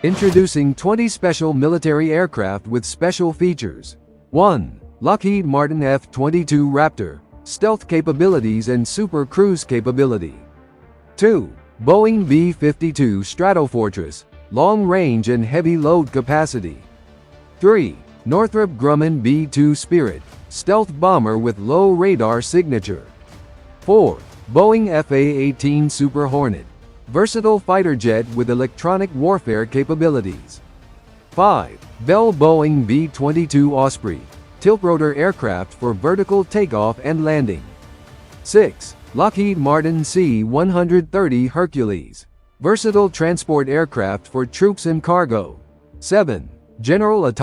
Introducing 20 special military aircraft with special features. 1. Lockheed Martin F-22 Raptor, stealth capabilities and super cruise capability. 2. Boeing B-52 Stratofortress, long range and heavy load capacity. 3. Northrop Grumman B-2 Spirit, stealth bomber with low radar signature. 4. Boeing F/A-18 Super Hornet, versatile fighter jet with electronic warfare capabilities. 5. Bell Boeing B-22 Osprey, tiltrotor aircraft for vertical takeoff and landing. 6. Lockheed Martin C-130 Hercules, versatile transport aircraft for troops and cargo. 7. General Atomic